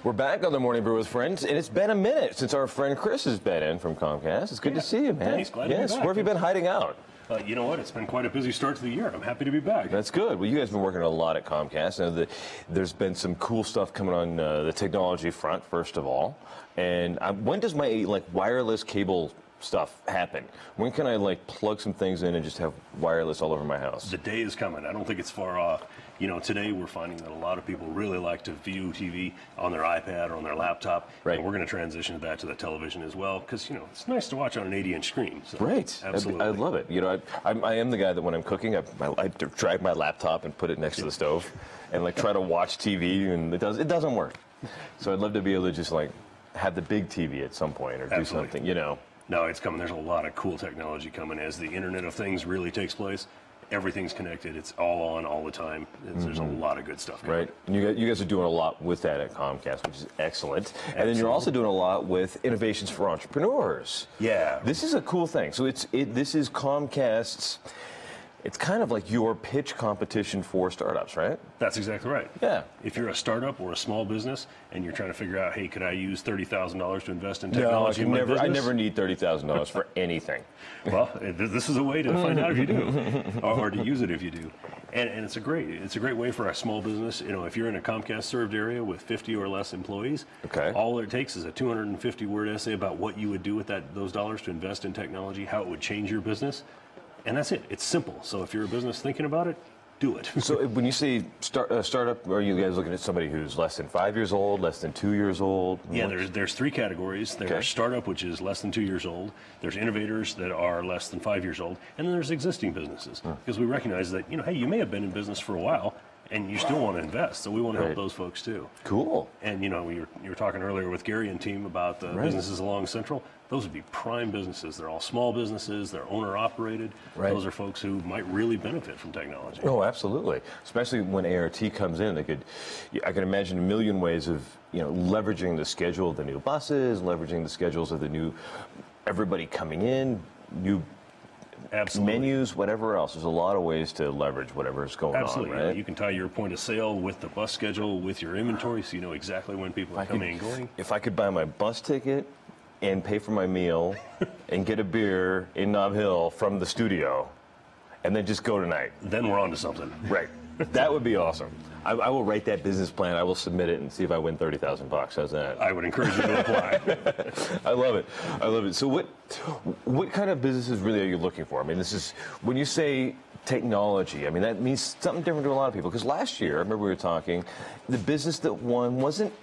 We're back on the Morning Brew with Friends, and it's been a minute since our friend Chris has been in from Comcast. It's good to see you, man. Thanks, glad to be back. Where have you been hiding out? You know what? It's been quite a busy start to the year. I'm happy to be back. That's good. Well, you guys have been working a lot at Comcast. I know there's been some cool stuff coming on the technology front, first of all. And when does my wireless cable stuff happen? When can I plug some things in and just have wireless all over my house? The day is coming. I don't think it's far off. You know, today we're finding that a lot of people really like to view TV on their iPad or on their laptop. Right. And we're going to transition that to the television as well because, you know, it's nice to watch on an 80-inch screen. So, right. Absolutely. I love it. You know, I am the guy that when I'm cooking, I drag my laptop and put it next to the stove and try to watch TV, and it doesn't work. So I'd love to be able to just have the big TV at some point or do something, you know. No, it's coming. There's a lot of cool technology coming as the Internet of Things really takes place. Everything's connected. It's all on all the time. There's a lot of good stuff coming. Right. And you guys are doing a lot with that at Comcast, which is excellent. And then you're also doing a lot with innovations for entrepreneurs. Yeah. This is a cool thing. So this is Comcast's, it's kind of like your pitch competition for startups, right? That's exactly right. Yeah. If you're a startup or a small business and you're trying to figure out, hey, could I use $30,000 to invest in technology in my business? I never need $30,000 for anything. Well, this is a way to find out if you do, or to use it if you do. And it's a great way for a small business. You know, if you're in a Comcast served area with 50 or less employees, all it takes is a 250-word essay about what you would do with those dollars to invest in technology, how it would change your business. And that's it. It's simple. So if you're a business thinking about it, do it. So when you say startup, are you guys looking at somebody who's less than 5 years old, less than 2 years old? Yeah, there's three categories. There's startup, which is less than 2 years old. There's innovators that are less than 5 years old. And then there's existing businesses. Because we recognize that, you know, hey, you may have been in business for a while, and you still want to invest. So we want to help those folks too. Cool. And you know, you were talking earlier with Gary and team about the businesses along Central. Those would be prime businesses. They're all small businesses. They're owner operated. Those are folks who might really benefit from technology. Oh, absolutely. Especially when ART comes in, I can imagine a million ways of, you know, leveraging the schedule of the new buses, leveraging the schedules of the new everybody coming in, new menus, whatever else. There's a lot of ways to leverage whatever is going on, right? You can tie your point of sale with the bus schedule, with your inventory, so you know exactly when people are coming and going. If I could buy my bus ticket and pay for my meal and get a beer in Nob Hill from the studio and then just go tonight. Then we're on to something. Right. That would be awesome. I will write that business plan. I will submit it and see if I win $30,000. How's that? I would encourage you to apply. I love it. I love it. So what kind of businesses really are you looking for? I mean, this is, when you say technology, I mean, that means something different to a lot of people. Because last year, I remember we were talking, the business that won wasn't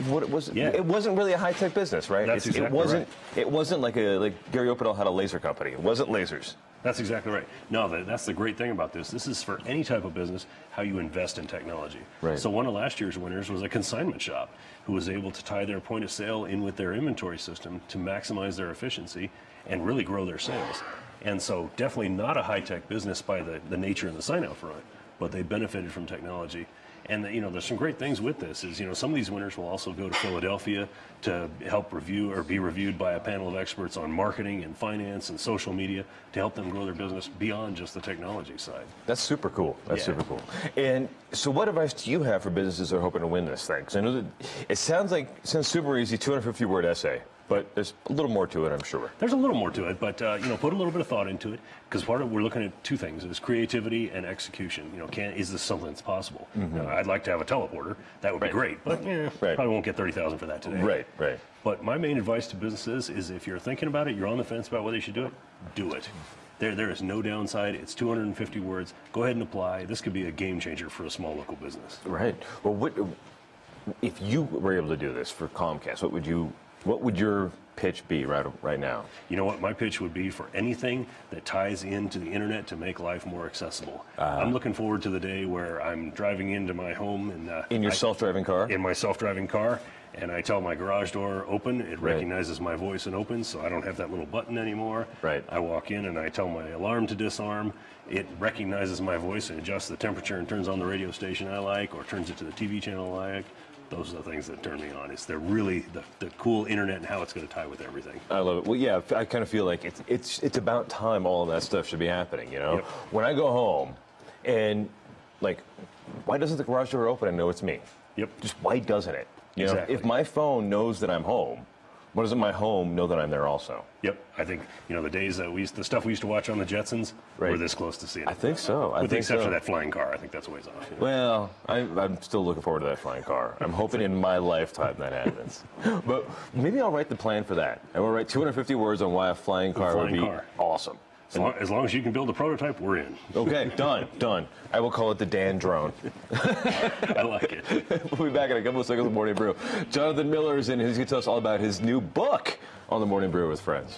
what it was. It wasn't really a high-tech business, right? That's exactly right. It wasn't like Gary Opedal had a laser company. It wasn't lasers. That's exactly right. No, that's the great thing about this. This is for any type of business, how you invest in technology. Right. So one of last year's winners was a consignment shop who was able to tie their point of sale in with their inventory system to maximize their efficiency and really grow their sales. And so definitely not a high-tech business by the nature and the sign-out front, but they benefited from technology. And you know, there's some great things with this. Is, you know, some of these winners will also go to Philadelphia to help review or be reviewed by a panel of experts on marketing and finance and social media to help them grow their business beyond just the technology side. That's super cool. That's super cool. And so, what advice do you have for businesses that are hoping to win this thing? Because I know that it sounds super easy, 250-word essay. But there's a little more to it, I'm sure. There's a little more to it, but you know, put a little bit of thought into it, because we're looking at two things: is creativity and execution. You know, is this something that's possible? Now, I'd like to have a teleporter. That would be great, but probably won't get $30,000 for that today. Right. But my main advice to businesses is, if you're thinking about it, you're on the fence about whether you should do it, do it. There is no downside. It's 250 words. Go ahead and apply. This could be a game changer for a small local business. Right. Well, if you were able to do this for Comcast, what would your pitch be right now? You know what? My pitch would be for anything that ties into the internet to make life more accessible. I'm looking forward to the day where I'm driving into my home and in your self-driving car? In my self-driving car, and I tell my garage door open. It recognizes my voice and opens, so I don't have that little button anymore. I walk in and I tell my alarm to disarm. It recognizes my voice and adjusts the temperature and turns on the radio station I like, or turns it to the TV channel I like. Those are the things that turn me on. They're really the cool internet and how it's going to tie with everything. I love it. Well, yeah, I kind of feel like it's about time all of that stuff should be happening, you know? When I go home and, why doesn't the garage door open and know it's me? Just why doesn't it? You know, Exactly. if my phone knows that I'm home, why doesn't my home know that I'm there also? Yep, I think the days that the stuff we used to watch on the Jetsons, we're this close to seeing it. I think so. With the exception of that flying car, I think that's a ways off. Well, I'm still looking forward to that flying car. I'm hoping in my lifetime that happens. But maybe I'll write the plan for that. And we'll write 250 words on why a flying car would be awesome. As long as you can build a prototype, we're in. Okay, done. I will call it the Dan drone. I like it. We'll be back in a couple of seconds with Morning Brew. Jonathan Miller is in. He's going to tell us all about his new book on the Morning Brew with Friends.